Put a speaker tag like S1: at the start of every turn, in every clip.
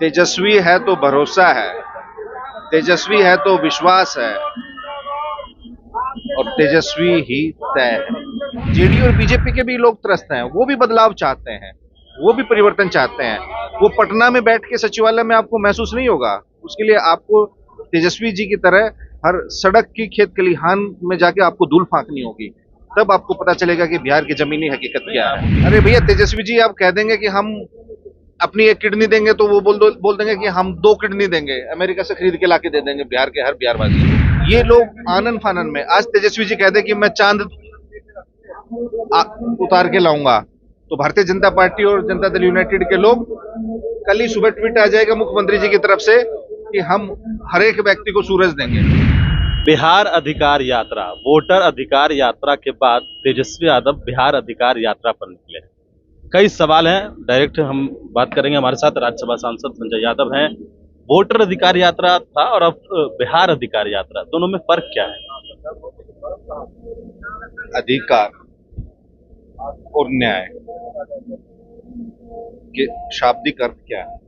S1: तेजस्वी है तो भरोसा है, तेजस्वी है तो विश्वास है और तेजस्वी ही तय है। जेडीयू और बीजेपी के भी लोग त्रस्त हैं, वो भी बदलाव चाहते हैं, वो भी परिवर्तन चाहते हैं। वो पटना में बैठ के सचिवालय में आपको महसूस नहीं होगा, उसके लिए आपको तेजस्वी जी की तरह हर सड़क की खेत खलिहान में जाके आपको धूल फांकनी होगी, तब आपको पता चलेगा कि बिहार की जमीनी हकीकत क्या है। अरे भैया, तेजस्वी जी आप कह देंगे कि हम अपनी एक किडनी देंगे तो वो बोल देंगे कि हम 2 किडनी देंगे, अमेरिका से खरीद के लाके दे देंगे बिहार के हर बिहारवासी। ये लोग आनन फानन में, आज तेजस्वी जी कहते कि मैं चांद उतार के लाऊंगा, तो भारतीय जनता पार्टी और जनता दल यूनाइटेड के लोग कल ही सुबह ट्वीट आ जाएगा मुख्यमंत्री जी की तरफ से कि हम हर एक व्यक्ति को सूरज देंगे।
S2: बिहार अधिकार यात्रा, वोटर अधिकार यात्रा के बाद तेजस्वी यादव बिहार अधिकार यात्रा पर निकले हैं। कई सवाल हैं, डायरेक्ट हम बात करेंगे। हमारे साथ राज्यसभा सांसद संजय यादव हैं। वोटर अधिकार यात्रा था और अब बिहार अधिकार यात्रा, दोनों में फर्क क्या है?
S1: अधिकार और न्याय के शाब्दिक अर्थ क्या है?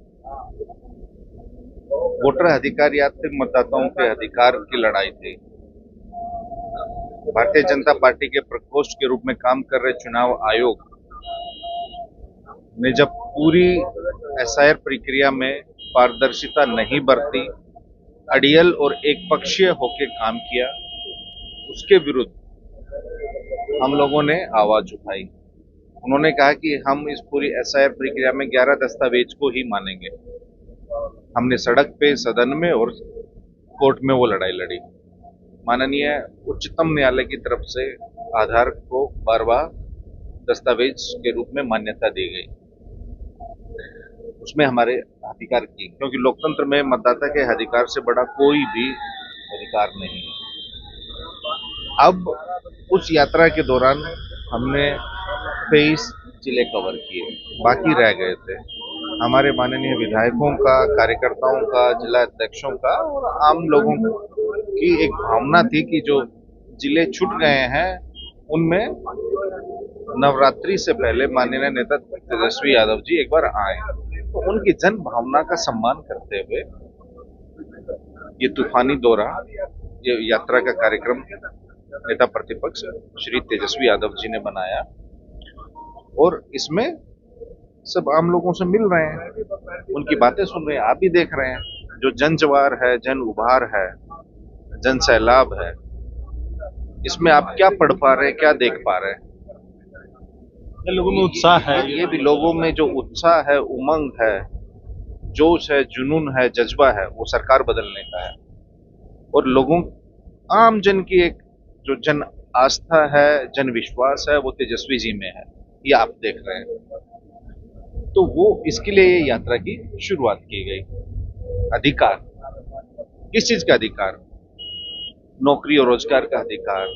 S1: वोटर अधिकार यात्रा मतदाताओं के अधिकार की लड़ाई थी। भारतीय जनता पार्टी के प्रकोष्ठ के रूप में काम कर रहे चुनाव आयोग ने जब पूरी एसआईआर प्रक्रिया में पारदर्शिता नहीं बरती, अड़ियल और एक पक्षीय होकर काम किया, उसके विरुद्ध हम लोगों ने आवाज उठाई। उन्होंने कहा कि हम इस पूरी एसआईआर प्रक्रिया में 11 दस्तावेज को ही मानेंगे। हमने सड़क पे, सदन में और कोर्ट में वो लड़ाई लड़ी। माननीय उच्चतम न्यायालय की तरफ से आधार को 12वां दस्तावेज के रूप में मान्यता दी गई। उसमें हमारे अधिकार की, क्योंकि लोकतंत्र में मतदाता के अधिकार से बड़ा कोई भी अधिकार नहीं है। अब उस यात्रा के दौरान हमने 23 जिले कवर किए, बाकी रह गए थे। हमारे माननीय विधायकों का, कार्यकर्ताओं का, जिला अध्यक्षों का और आम लोगों की एक भावना थी कि जो जिले छूट गए हैं उनमें नवरात्रि से पहले माननीय नेता तेजस्वी यादव जी एक बार आए, तो उनकी जन भावना का सम्मान करते हुए ये तूफानी दौरा, ये यात्रा का कार्यक्रम नेता प्रतिपक्ष श्री तेजस्वी यादव जी ने बनाया और इसमें सब आम लोगों से मिल रहे हैं, उनकी बातें सुन रहे हैं। आप भी देख रहे हैं जो जन जवार है, जन उभार है, जन सैलाब है, इसमें आप क्या पढ़ पा रहे हैं, क्या देख पा रहे हैं?
S2: लोगों में उत्साह है,
S1: ये भी लोगों में जो उत्साह है, उमंग है, जोश है, जुनून है, जज्बा है, वो सरकार बदलने का है। और लोगों, आम जन की एक जो जन आस्था है, जन विश्वास है, वो तेजस्वी जी में है, ये आप देख रहे हैं। तो वो इसके लिए ये यात्रा की शुरुआत की गई। अधिकार, किस चीज का अधिकार? नौकरी और रोजगार का अधिकार,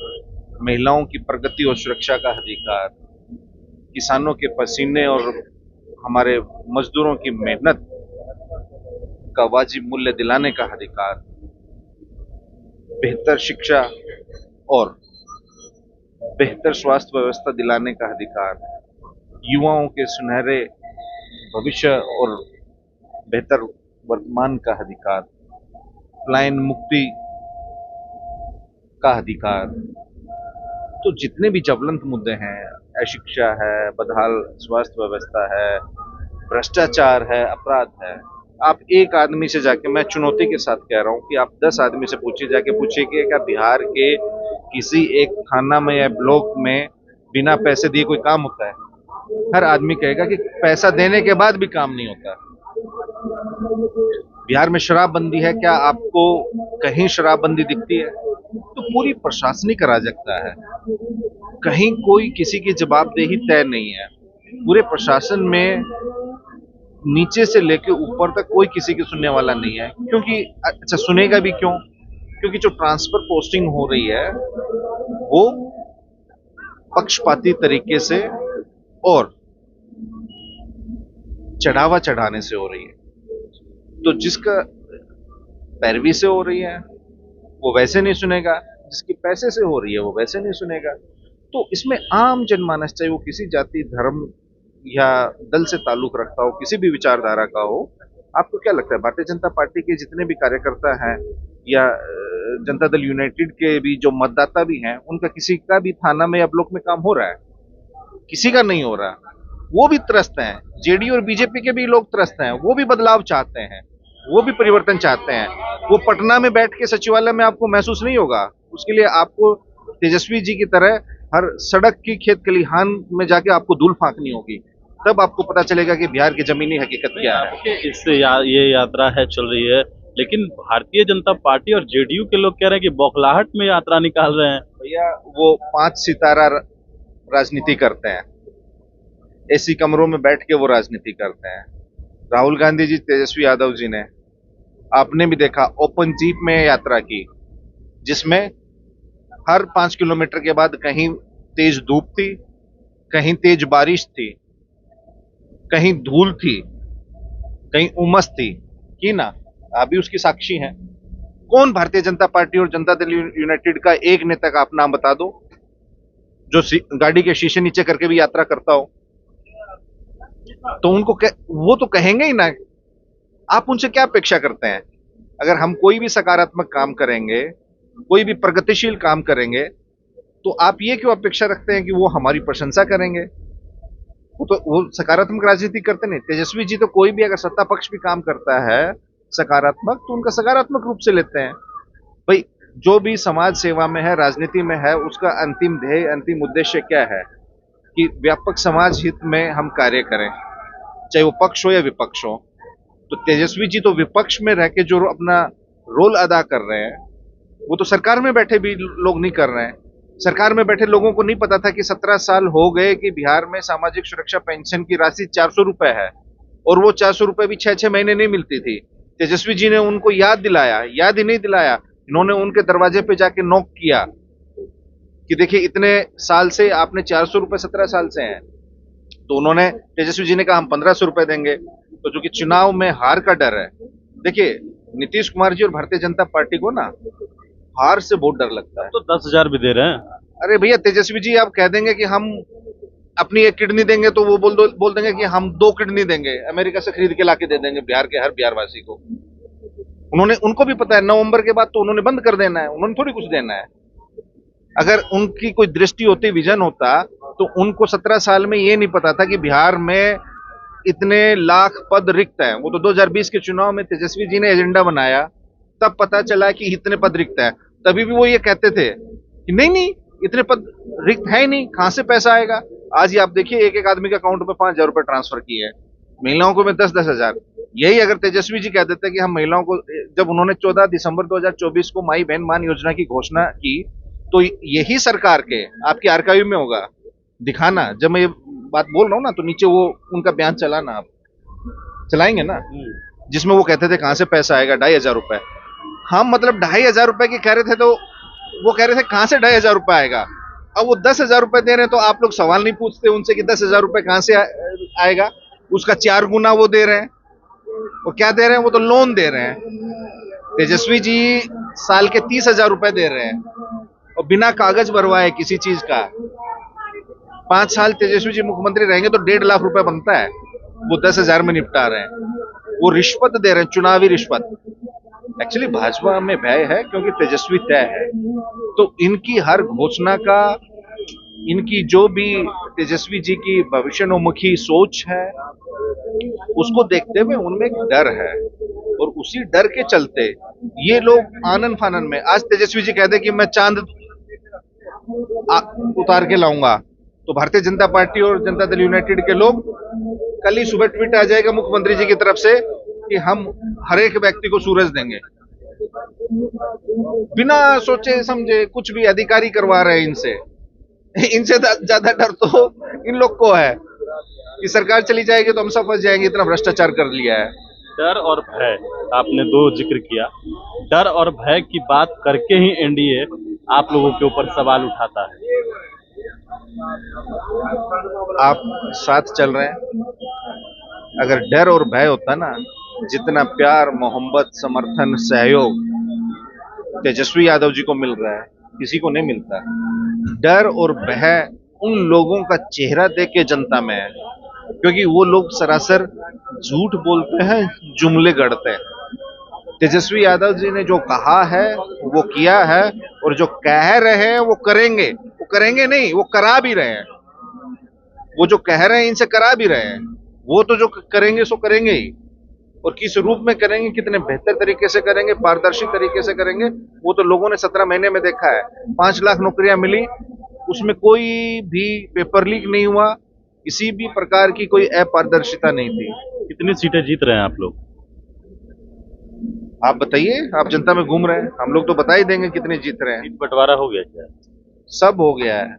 S1: महिलाओं की प्रगति और सुरक्षा का अधिकार, किसानों के पसीने और हमारे मजदूरों की मेहनत का वाजिब मूल्य दिलाने का अधिकार, बेहतर शिक्षा और बेहतर स्वास्थ्य व्यवस्था दिलाने का अधिकार, युवाओं के सुनहरे भविष्य और बेहतर वर्तमान का अधिकार, पलायन मुक्ति का अधिकार। तो जितने भी ज्वलंत मुद्दे हैं, अशिक्षा है, बदहाल स्वास्थ्य व्यवस्था है, भ्रष्टाचार है, अपराध है, आप एक आदमी से जाके, मैं चुनौती के साथ कह रहा हूं कि आप 10 आदमी से पूछिए, जाके पूछिए कि क्या बिहार के किसी एक थाना में या ब्लॉक में बिना पैसे दिए कोई काम होता है? हर आदमी कहेगा कि पैसा देने के बाद भी काम नहीं होता। बिहार में शराबबंदी है, क्या आपको कहीं शराबबंदी दिखती है? तो पूरी प्रशासनिक अराजकता है, कहीं कोई किसी की जवाबदेही तय नहीं है। पूरे प्रशासन में नीचे से लेके ऊपर तक कोई किसी की सुनने वाला नहीं है। क्योंकि अच्छा, सुनेगा भी क्यों? क्योंकि जो ट्रांसफर पोस्टिंग हो रही है वो पक्षपाती तरीके से और चढ़ावा चढ़ाने से हो रही है। तो जिसका पैरवी से हो रही है वो वैसे नहीं सुनेगा, जिसकी पैसे से हो रही है वो वैसे नहीं सुनेगा। तो इसमें आम जनमानस, चाहे वो किसी जाति, धर्म या दल से ताल्लुक रखता हो, किसी भी विचारधारा का हो, आपको क्या लगता है भारतीय जनता पार्टी के जितने भी कार्यकर्ता हैं या जनता दल यूनाइटेड के भी जो मतदाता भी हैं, उनका किसी का भी थाना में या ब्लॉक में काम हो रहा है? किसी का नहीं हो रहा। वो भी त्रस्त हैं, जेडीयू और बीजेपी के भी लोग त्रस्त हैं, वो भी बदलाव चाहते हैं, वो भी परिवर्तन चाहते हैं। वो पटना में बैठ के सचिवालय में आपको महसूस नहीं होगा, उसके लिए आपको तेजस्वी जी की तरह हर सड़क की खेत खलिहान में जाके आपको धूल फांकनी होगी, तब आपको पता चलेगा कि बिहार की जमीनी हकीकत क्या है।
S2: इससे ये यात्रा है चल रही है, लेकिन भारतीय जनता पार्टी और जेडीयू के लोग कह रहे हैं कि बौखलाहट में यात्रा निकाल रहे हैं।
S1: भैया वो 5 सितारा राजनीति करते हैं, एसी कमरों में बैठ के वो राजनीति करते हैं। राहुल गांधी जी, तेजस्वी यादव जी ने, आपने भी देखा, ओपन जीप में यात्रा की, जिसमें हर 5 किलोमीटर के बाद कहीं तेज धूप थी, कहीं तेज बारिश थी, कहीं धूल थी, कहीं उमस थी, की ना? आप भी उसकी साक्षी हैं। कौन भारतीय जनता पार्टी और जनता दल यूनाइटेड का एक नेता का आप नाम बता दो जो गाड़ी के शीशे नीचे करके भी यात्रा करता हो? तो उनको वो तो कहेंगे ही ना। आप उनसे क्या अपेक्षा करते हैं? अगर हम कोई भी सकारात्मक काम करेंगे, कोई भी प्रगतिशील काम करेंगे, तो आप ये क्यों अपेक्षा रखते हैं कि वो हमारी प्रशंसा करेंगे? वो सकारात्मक राजनीति करते नहीं। तेजस्वी जी तो कोई भी अगर सत्ता पक्ष भी काम करता है सकारात्मक, तो उनका सकारात्मक रूप से लेते हैं। भाई जो भी समाज सेवा में है, राजनीति में है, उसका अंतिम ध्येय, अंतिम उद्देश्य क्या है कि व्यापक समाज हित में हम कार्य करें, चाहे वो पक्ष हो या विपक्ष हो। तो तेजस्वी जी तो विपक्ष में रह के जो अपना रोल अदा कर रहे हैं, वो तो सरकार में बैठे भी लोग नहीं कर रहे हैं। सरकार में बैठे लोगों को नहीं पता था कि 17 साल हो गए कि बिहार में सामाजिक सुरक्षा पेंशन की राशि 400 रुपए है, और वो 400 रुपए भी 6-6 महीने नहीं मिलती थी। तेजस्वी जी ने उनको याद दिलाया, याद ही नहीं दिलाया, इन्होंने उनके दरवाजे पे जाके नॉक किया कि देखिए इतने साल से आपने 400 रुपए 17 साल से हैं। तो उन्होंने, तेजस्वी जी ने कहा हम 1500 रुपए देंगे। तो जो कि चुनाव में हार का डर है, देखिए नीतीश कुमार जी और भारतीय जनता पार्टी को ना हार से बहुत डर लगता है।
S2: तो 10,000 भी दे रहे हैं।
S1: अरे भैया, तेजस्वी जी आप कह देंगे कि हम अपनी एक किडनी देंगे, तो वो बोल देंगे कि हम 2 किडनी देंगे, अमेरिका से खरीद के लाके दे देंगे बिहार के हर बिहारवासी को। उनको भी पता है नवंबर के बाद तो उन्होंने बंद कर देना है, उन्होंने थोड़ी कुछ देना है। अगर उनकी कोई दृष्टि होती, विजन होता, तो उनको 17 साल में ये नहीं पता था कि बिहार में इतने लाख पद रिक्त हैं। वो तो 2020 के चुनाव में तेजस्वी जी ने एजेंडा बनाया, तब पता चला कि इतने पद रिक्त हैं। तभी भी वो ये कहते थे कि नहीं इतने पद रिक्त है ही नहीं, कहां से पैसा आएगा। आज ये आप देखिए, एक एक आदमी के अकाउंट में 5,000 रुपए ट्रांसफर किए हैं, महिलाओं को में 10-10 हजार। यही अगर तेजस्वी जी कह देते कि हम महिलाओं को, जब उन्होंने 14 दिसंबर 2024 को माई बहन मान योजना की घोषणा की, तो यही सरकार के आपके आर्काइव में होगा, दिखाना। जब मैं ये बात बोल रहा हूं ना, तो नीचे वो उनका बयान चलाना, आप चलाएंगे ना, जिसमें वो कहते थे कहां से पैसा आएगा, 2,500 रुपए। हम मतलब 2,500 रुपए की कह रहे थे, तो वो कह रहे थे कहां से 2,500 रुपए आएगा। अब वो 10,000 रुपए दे रहे हैं, तो आप लोग सवाल नहीं पूछते उनसे कि 10,000 रुपए कहां से आएगा। उसका 4 गुना वो दे रहे हैं। वो क्या दे रहे हैं? वो तो लोन दे रहे हैं। तेजस्वी जी साल के 30,000 रुपए दे रहे हैं, और बिना कागज भरवाए किसी चीज का। 5 साल तेजस्वी जी मुख्यमंत्री रहेंगे तो 1.5 लाख रुपए बनता है, वो 10,000 में निपटा रहे हैं। वो रिश्वत दे रहे हैं, चुनावी रिश्वत। एक्चुअली भाजपा में भय है क्योंकि तेजस्वी तय है, तो इनकी हर घोषणा का, इनकी जो भी तेजस्वी जी की भविष्योन्मुखी सोच है, उसको देखते हुए उनमें एक डर है, और उसी डर के चलते ये लोग आनन फानन में, आज तेजस्वी जी कहते कि मैं चांद उतार के लाऊंगा, तो भारतीय जनता पार्टी और जनता दल यूनाइटेड के लोग, कल ही सुबह ट्वीट आ जाएगा मुख्यमंत्री जी की तरफ से कि हम हर एक व्यक्ति को सूरज देंगे। बिना सोचे समझे कुछ भी अधिकारी करवा रहे हैं इनसे। इनसे ज्यादा डर तो इन लोग को है कि सरकार चली जाएगी तो हम सब फंस जाएंगे, इतना भ्रष्टाचार कर लिया है।
S2: डर और भय, आपने दो जिक्र किया। डर और भय की बात करके ही एनडीए आप लोगों के ऊपर सवाल उठाता है।
S1: आप साथ चल रहे हैं। अगर डर और भय होता ना, जितना प्यार, मोहब्बत, समर्थन, सहयोग तेजस्वी यादव जी को मिल रहा है, किसी को नहीं मिलता। डर और भय उन लोगों का चेहरा देख के जनता में है क्योंकि वो लोग सरासर झूठ बोलते हैं, जुमले गढ़ते हैं। तेजस्वी यादव जी ने जो कहा है वो किया है, और जो कह रहे हैं वो करेंगे नहीं, वो करा भी रहे हैं। वो जो कह रहे हैं इनसे करा भी रहे हैं। वो तो जो करेंगे सो करेंगे ही, और किस रूप में करेंगे, कितने बेहतर तरीके से करेंगे, पारदर्शी तरीके से करेंगे, वो तो लोगों ने 17 महीने में देखा है। 5 लाख नौकरियां मिली, उसमें कोई भी पेपर लीक नहीं हुआ, किसी भी प्रकार की कोई अपारदर्शिता नहीं थी।
S2: कितनी सीटें जीत रहे हैं आप लोग?
S1: आप बताइए, आप जनता में घूम रहे हैं, हम लोग तो बता ही देंगे कितने जीत रहे हैं।
S2: सीट बंटवारा हो गया क्या?
S1: सब हो गया है।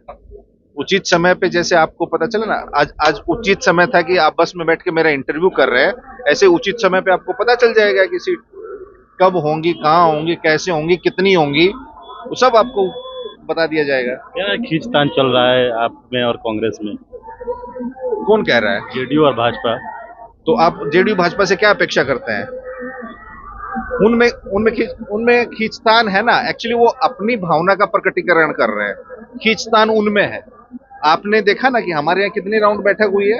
S1: उचित समय पे, जैसे आपको पता चला ना, आज उचित समय था कि आप बस में बैठ के मेरा इंटरव्यू कर रहे हैं, ऐसे उचित समय पे आपको पता चल जाएगा कि सीट कब होंगी, कहाँ होंगी, कैसे होंगी, कितनी होंगी, वो सब आपको बता दिया जाएगा।
S2: क्या खींचतान चल रहा है आप में और कांग्रेस में?
S1: कौन कह रहा है?
S2: जेडीयू और भाजपा।
S1: तो आप जेडीयू भाजपा से क्या अपेक्षा करते हैं? उनमें खींचतान है ना, एक्चुअली वो अपनी भावना का प्रकटीकरण कर रहे हैं। खींचतान उनमें है। आपने देखा ना कि हमारे यहाँ कितनी राउंड बैठक हुई है,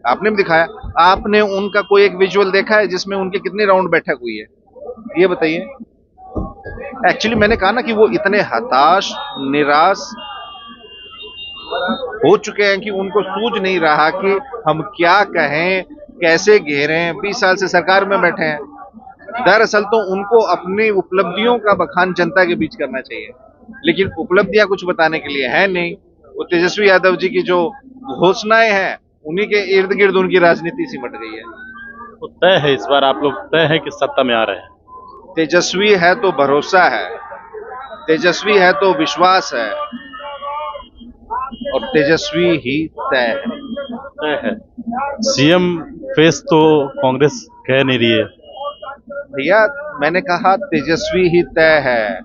S1: आपने भी दिखाया। आपने उनका कोई एक विजुअल देखा है जिसमें उनकी कितनी राउंड बैठक हुई है? ये बताइए। एक्चुअली मैंने कहा ना कि वो इतने हताश, निराश हो चुके हैं कि उनको सूझ नहीं रहा कि हम क्या कहें, कैसे घेरें। 20 साल से सरकार में बैठे हैं। दरअसल तो उनको अपनी उपलब्धियों का बखान जनता के बीच करना चाहिए, लेकिन उपलब्धियां कुछ बताने के लिए है नहीं। वो तेजस्वी यादव जी की जो घोषणाएं हैं, उन्हीं के इर्द गिर्द उनकी राजनीति सिमट गई है।
S2: तो तय है, इस बार आप लोग तय है कि सत्ता में आ रहे हैं?
S1: तेजस्वी है तो भरोसा है, तेजस्वी है तो विश्वास है, और तेजस्वी ही तय है।
S2: तय है। सीएम फेस तो कांग्रेस कह नहीं रही है।
S1: भैया, मैंने कहा तेजस्वी ही तय है।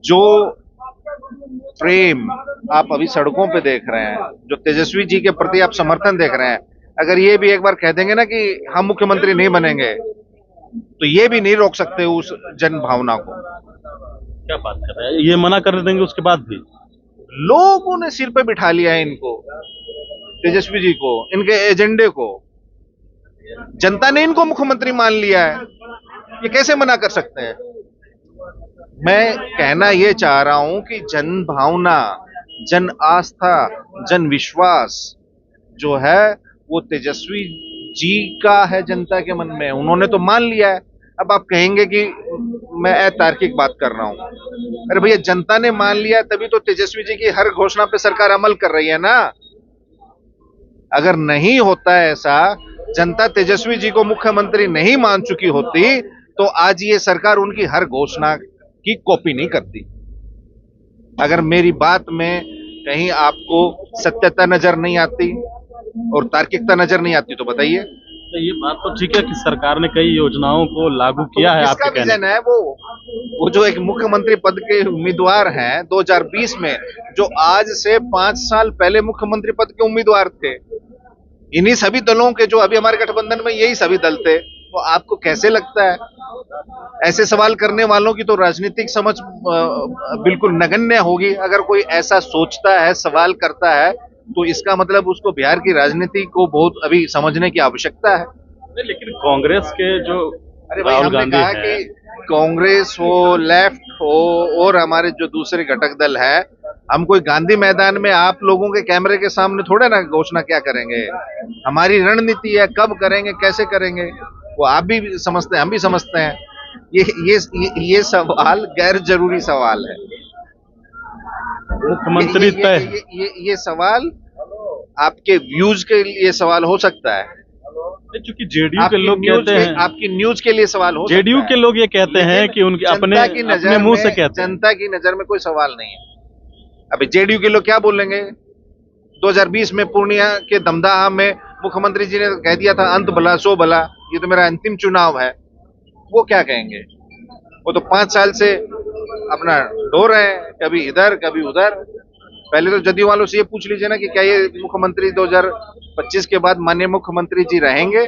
S1: जो प्रेम आप अभी सड़कों पे देख रहे हैं, जो तेजस्वी जी के प्रति आप समर्थन देख रहे हैं, अगर ये भी एक बार कह देंगे ना कि हम मुख्यमंत्री नहीं बनेंगे, तो ये भी नहीं रोक सकते उस जन भावना को।
S2: क्या बात कर रहे हैं? ये मना कर देंगे उसके बाद भी?
S1: लोगों ने सिर पे बिठा लिया है इनको, तेजस्वी जी को, इनके एजेंडे को। जनता ने इनको मुख्यमंत्री मान लिया है, ये कैसे मना कर सकते हैं? मैं कहना ये चाह रहा हूं कि जन भावना, जन आस्था, जन विश्वास जो है वो तेजस्वी जी का है जनता के मन में। उन्होंने तो मान लिया है। अब आप कहेंगे कि मैं अतार्किक बात कर रहा हूं। अरे भैया, जनता ने मान लिया तभी तो तेजस्वी जी की हर घोषणा पे सरकार अमल कर रही है ना। अगर नहीं होता ऐसा, जनता तेजस्वी जी को मुख्यमंत्री नहीं मान चुकी होती, तो आज ये सरकार उनकी हर घोषणा की कॉपी नहीं करती। अगर मेरी बात में कहीं आपको सत्यता नजर नहीं आती और तार्किकता नजर नहीं आती तो बताइए।
S2: तो ये बात तो ठीक है कि सरकार ने कई योजनाओं को लागू किया है, आपके कहने
S1: विजन है वो जो एक मुख्यमंत्री पद के उम्मीदवार हैं 2020 में, जो आज से 5 साल पहले मुख्यमंत्री पद के उम्मीदवार थे, इन्हीं सभी दलों के, जो अभी हमारे गठबंधन में यही सभी दल थे। तो आपको कैसे लगता है? ऐसे सवाल करने वालों की तो राजनीतिक समझ बिल्कुल नगण्य होगी। अगर कोई ऐसा सोचता है, सवाल करता है, तो इसका मतलब उसको बिहार की राजनीति को बहुत अभी समझने की आवश्यकता है।
S2: लेकिन कांग्रेस के जो
S1: अरे भाई, हमने कहा कि कांग्रेस हो, लेफ्ट हो, और हमारे जो दूसरे घटक दल है, हम कोई गांधी मैदान में आप लोगों के कैमरे के सामने थोड़े ना घोषणा क्या करेंगे। हमारी रणनीति है, कब करेंगे, कैसे करेंगे, वो आप भी समझते हैं, हम भी समझते हैं। ये सवाल गैर जरूरी सवाल है।
S2: मुख्यमंत्री तय,
S1: ये सवाल आपके व्यूज के लिए सवाल हो सकता है,
S2: क्योंकि जेडीयू के लोग कहते हैं,
S1: आपकी न्यूज के लिए सवाल हो सकता है।
S2: जेडीयू के लोग ये कहते हैं कि उनके अपने मुंह से कहते हैं।
S1: जनता की नजर में कोई सवाल नहीं है। अभी जेडीयू के लोग क्या बोलेंगे? 2020 में पूर्णिया के दमदाहा में मुख्यमंत्री जी ने कह दिया था, अंत भला सो भला, ये तो मेरा अंतिम चुनाव है। वो क्या कहेंगे? वो तो 5 साल से अपना डो रहे हैं, कभी इधर कभी उधर। पहले तो जदयू वालों से ये पूछ लीजिए ना कि क्या ये मुख्यमंत्री 2025 के बाद माननीय मुख्यमंत्री जी रहेंगे?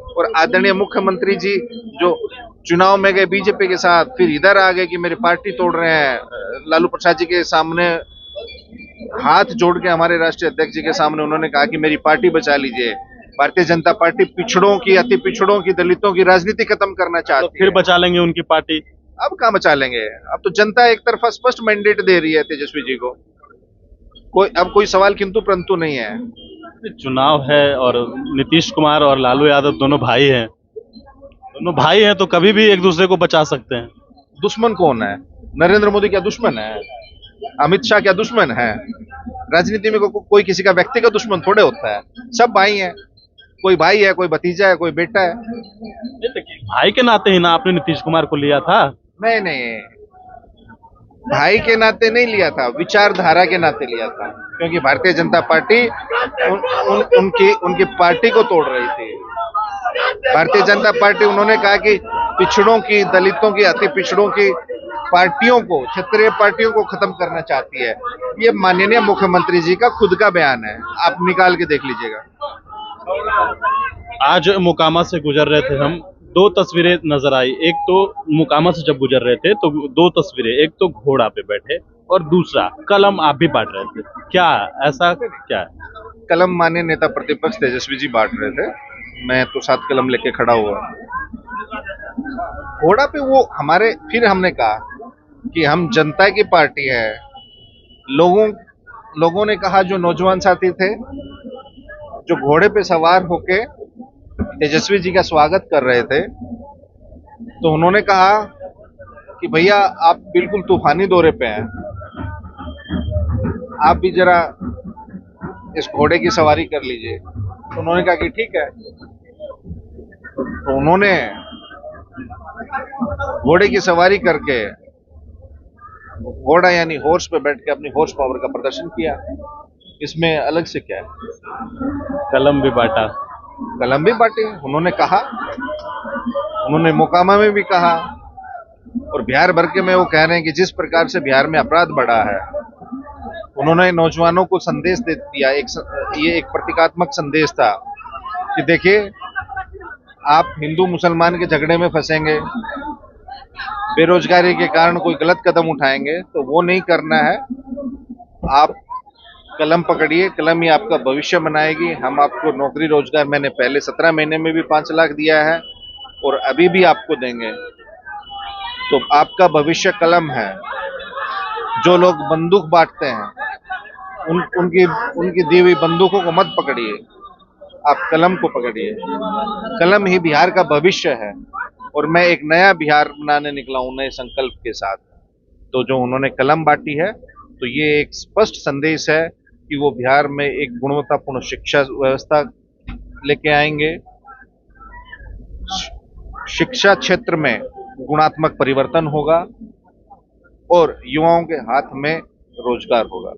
S1: और आदरणीय मुख्यमंत्री जी जो चुनाव में गए बीजेपी के साथ, फिर इधर आ गए कि मेरी पार्टी तोड़ रहे हैं। लालू प्रसाद जी के सामने हाथ जोड़ के, हमारे राष्ट्रीय अध्यक्ष जी के सामने उन्होंने कहा कि मेरी पार्टी बचा लीजिए। भारतीय जनता पार्टी पिछड़ों की, अति पिछड़ों की, दलितों की राजनीति खत्म करना
S2: तो
S1: चाहती
S2: फिर
S1: है।
S2: बचा लेंगे उनकी पार्टी।
S1: अब कहाँ बचा लेंगे? अब तो जनता एक तरफा स्पष्ट मैंडेट दे रही है तेजस्वी जी को। अब कोई सवाल किंतु परंतु नहीं है।
S2: चुनाव है और नीतीश कुमार और लालू यादव दोनों भाई हैं। दोनों भाई हैं तो कभी भी एक दूसरे को बचा सकते हैं।
S1: दुश्मन कौन है? नरेंद्र मोदी क्या दुश्मन है? अमित शाह क्या दुश्मन है? राजनीति में कोई किसी का व्यक्तिगत दुश्मन थोड़े होता है। सब भाई हैं। कोई भाई है, कोई भतीजा है, कोई बेटा है।
S2: नहीं, देखिए, भाई के नाते ही ना आपने नीतीश कुमार को लिया था।
S1: नहीं नहीं, भाई के नाते नहीं लिया था, विचारधारा के नाते लिया था। क्योंकि भारतीय जनता पार्टी उनकी पार्टी को तोड़ रही थी। भारतीय जनता पार्टी, उन्होंने कहा कि पिछड़ों की, दलितों की, अति पिछड़ों की पार्टियों को, क्षेत्रीय पार्टियों को खत्म करना चाहती है। ये माननीय मुख्यमंत्री जी का खुद का बयान है, आप निकाल के देख लीजिएगा।
S2: आज मोकामा से गुजर रहे थे हम, दो तस्वीरें नजर आई। एक तो मोकामा से जब गुजर रहे थे तो दो तस्वीरें, एक तो घोड़ा पे बैठे और दूसरा कलम आप भी बांट रहे थे। क्या ऐसा क्या है?
S1: कलम माननीय नेता प्रतिपक्ष तेजस्वी जी बांट रहे थे, मैं तो 7 कलम लेके खड़ा हुआ। घोड़ा पे वो हमारे, फिर हमने कहा कि हम जनता की पार्टी है। लोगों ने कहा, जो नौजवान साथी थे जो घोड़े पे सवार होके तेजस्वी जी का स्वागत कर रहे थे, तो उन्होंने कहा कि भैया आप बिल्कुल तूफानी दौरे पे हैं, आप भी जरा इस घोड़े की सवारी कर लीजिए। तो उन्होंने कहा कि ठीक है। तो उन्होंने घोड़े की सवारी करके, घोड़ा यानी हॉर्स पे बैठ के अपनी हॉर्स पावर का प्रदर्शन किया। इसमें अलग से क्या है?
S2: कलम भी बांटा,
S1: कलम भी बांटे। उन्होंने कहा, उन्होंने मोकामा में भी कहा, और बिहार भर के में वो कह रहे हैं कि जिस प्रकार से बिहार में अपराध बढ़ा है, उन्होंने नौजवानों को संदेश दे दिया। ये एक प्रतीकात्मक संदेश था कि देखिए, आप हिंदू मुसलमान के झगड़े में फंसेंगे, बेरोजगारी के कारण कोई गलत कदम उठाएंगे, तो वो नहीं करना है। आप कलम पकड़िए, कलम ही आपका भविष्य बनाएगी। हम आपको नौकरी रोजगार, मैंने पहले 17 महीने में भी 5 लाख दिया है और अभी भी आपको देंगे। तो आपका भविष्य कलम है। जो लोग बंदूक बांटते हैं, उनकी दी हुई बंदूकों को मत पकड़िए, आप कलम को पकड़िए। कलम ही बिहार का भविष्य है और मैं एक नया बिहार बनाने निकला हूं, नए संकल्प के साथ। तो जो उन्होंने कलम बांटी है, तो ये एक स्पष्ट संदेश है कि वो बिहार में एक गुणवत्तापूर्ण शिक्षा व्यवस्था लेके आएंगे। शिक्षा क्षेत्र में गुणात्मक परिवर्तन होगा और युवाओं के हाथ में रोजगार होगा।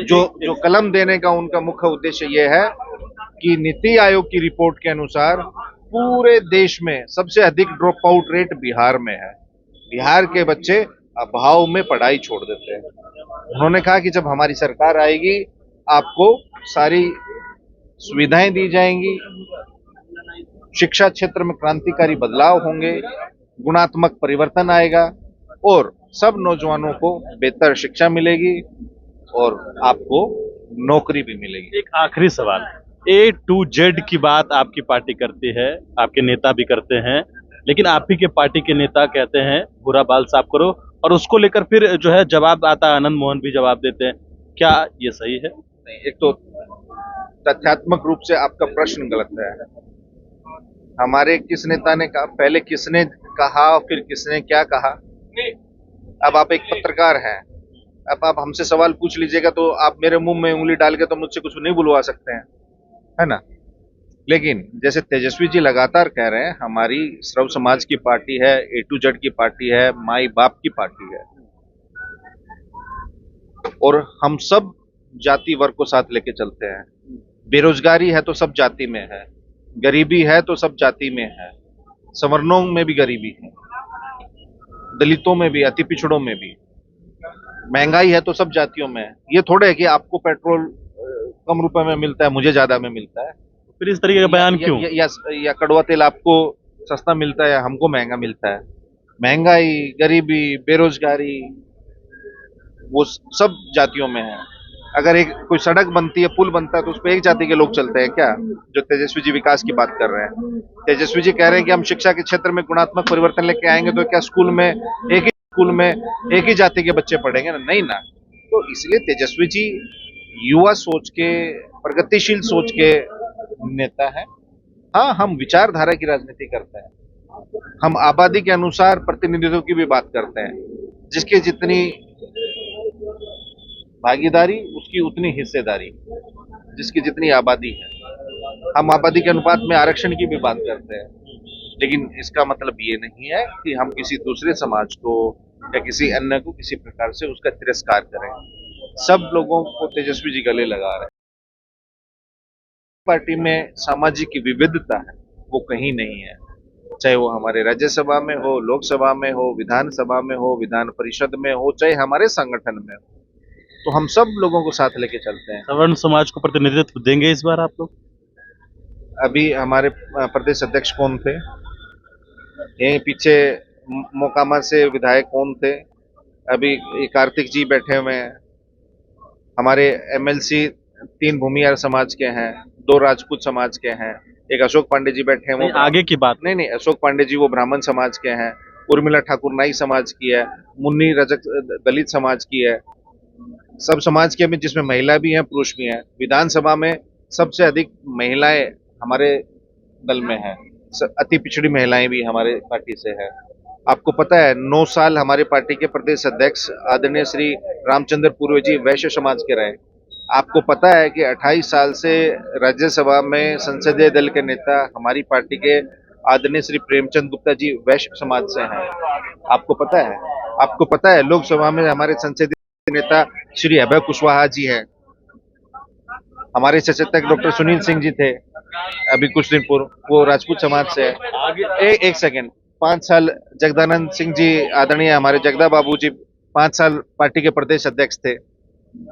S1: जो कलम देने का उनका मुख्य उद्देश्य ये है कि नीति आयोग की रिपोर्ट के अनुसार पूरे देश में सबसे अधिक ड्रॉप आउट रेट बिहार में है। बिहार के बच्चे अभाव में पढ़ाई छोड़ देते हैं। उन्होंने कहा कि जब हमारी सरकार आएगी, आपको सारी सुविधाएं दी जाएंगी, शिक्षा क्षेत्र में क्रांतिकारी बदलाव होंगे, गुणात्मक परिवर्तन आएगा और सब नौजवानों को बेहतर शिक्षा मिलेगी और आपको नौकरी भी मिलेगी।
S2: एक आखिरी सवाल, A to Z की बात आपकी पार्टी करती है, आपके नेता भी करते हैं, लेकिन आप ही के पार्टी के नेता कहते हैं बुरा बाल साफ करो, और उसको लेकर फिर जो है जवाब आता है, आनंद मोहन भी जवाब देते हैं। क्या ये सही है?
S1: नहीं, एक तो तथ्यात्मक रूप से आपका प्रश्न गलत है। हमारे किस नेता ने कहा, पहले किसने कहा, फिर किसने क्या कहा? अब आप एक पत्रकार हैं, अब आप हमसे सवाल पूछ लीजिएगा तो आप मेरे मुंह में उंगली डाल के तो मुझसे कुछ नहीं बुलवा सकते हैं, है ना? लेकिन जैसे तेजस्वी जी लगातार कह रहे हैं, हमारी सर्व समाज की पार्टी है, A to Z की पार्टी है, माई बाप की पार्टी है, और हम सब जाति वर्ग को साथ लेके चलते हैं। बेरोजगारी है तो सब जाति में है, गरीबी है तो सब जाति में है, सवर्णों में भी गरीबी है, दलितों में भी, अति पिछड़ों में भी, महंगाई है तो सब जातियों में है। ये थोड़े है कि आपको पेट्रोल कम रुपए में मिलता है, मुझे ज्यादा में मिलता है।
S2: फिर इस तरीके का बयान क्यों?
S1: या कड़वा तेल आपको सस्ता मिलता है या हमको महंगा मिलता है। महंगाई, गरीबी, बेरोजगारी वो सब जातियों में है। अगर एक कोई सड़क बनती है, पुल बनता है, तो उस पर एक जाति के लोग चलते हैं क्या? जो तेजस्वी जी विकास की बात कर रहे हैं, तेजस्वी जी कह रहे हैं कि हम शिक्षा के क्षेत्र में गुणात्मक परिवर्तन लेके आएंगे, तो क्या स्कूल में एक ही जाति के बच्चे पढ़ेंगे ना? नहीं ना। तो इसलिए तेजस्वी जी युवा सोच के, प्रगतिशील सोच के नेता है। हाँ, हम विचारधारा की राजनीति करते हैं, हम आबादी के अनुसार प्रतिनिधित्व की भी बात करते हैं। जिसकी जितनी भागीदारी, उसकी उतनी हिस्सेदारी, जिसकी जितनी आबादी है। हम आबादी के अनुपात में आरक्षण की भी बात करते हैं, लेकिन इसका मतलब ये नहीं है कि हम किसी दूसरे समाज को या किसी अन्य को किसी प्रकार से उसका तिरस्कार करें। सब लोगों को तेजस्वी जी गले लगा रहे हैं। पार्टी में सामाजिक विविधता है, वो कहीं नहीं है, चाहे वो हमारे राज्यसभा में हो, लोकसभा में हो, विधानसभा में हो, विधान परिषद में हो, चाहे हमारे संगठन में हो, तो हम सब लोगों को साथ लेके चलते हैं।
S2: सवर्ण समाज को प्रतिनिधित्व देंगे इस बार आप लोग?
S1: अभी हमारे प्रदेश अध्यक्ष कौन थे, यहीं पीछे मोकामा से विधायक कौन थे, अभी कार्तिक जी बैठे हुए हैं। हमारे एमएलसी 3 भूमिहार समाज के हैं, 2 राजपूत समाज के हैं, एक अशोक पांडे जी बैठे हैं, वो
S2: आगे की बात
S1: नहीं, अशोक पांडे जी वो ब्राह्मण समाज के हैं, उर्मिला ठाकुर नाई समाज की है, मुन्नी रजक दलित समाज की है। सब समाज के में, जिसमें महिला भी हैं, पुरुष भी हैं। विधानसभा में सबसे अधिक महिलाएं हमारे दल में हैं, अति पिछड़ी महिलाएं भी हमारे पार्टी से है। आपको पता है 9 साल हमारे पार्टी के प्रदेश अध्यक्ष आदरणीय श्री रामचंद्र पूर्वे जी वैश्य समाज के रहे। आपको पता है कि 28 साल से राज्यसभा में संसदीय दल के नेता हमारी पार्टी के आदरणीय श्री प्रेमचंद गुप्ता जी वैश्य समाज से हैं। आपको पता है लोकसभा में हमारे संसदीय नेता श्री अभय कुशवाहा जी हैं। हमारे सचेतक डॉक्टर सुनील सिंह जी थे अभी कुछ दिन पूर्व, वो राजपूत समाज से है। एक सेकेंड, 5 साल जगदानंद सिंह जी आदरणीय हमारे जगदा बाबू जी 5 साल पार्टी के प्रदेश अध्यक्ष थे।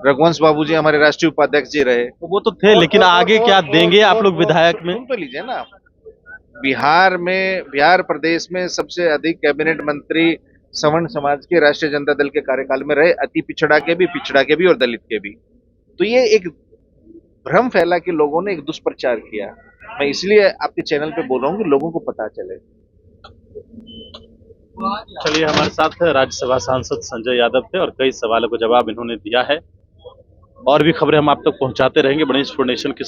S1: रघुवंश बाबू जी हमारे राष्ट्रीय उपाध्यक्ष जी रहे।
S2: वो तो थे, लेकिन आगे क्या देंगे आप लोग विधायक में?
S1: सुन तो लीजिए ना, बिहार प्रदेश में सबसे अधिक कैबिनेट मंत्री सवर्ण समाज के राष्ट्रीय जनता दल के कार्यकाल में रहे, अति पिछड़ा के भी और दलित के भी। तो ये एक भ्रम फैला कि लोगों ने एक दुष्प्रचार किया। मैं इसलिए आपके चैनल पे बोल रहा हूँ कि लोगों को पता चले।
S2: चलिए, हमारे साथ राज्यसभा सांसद संजय यादव थे और कई सवालों का जवाब इन्होंने दिया है। और भी खबरें हम आप तक पहुंचाते रहेंगे। बड़ी इंफॉर्मेशन के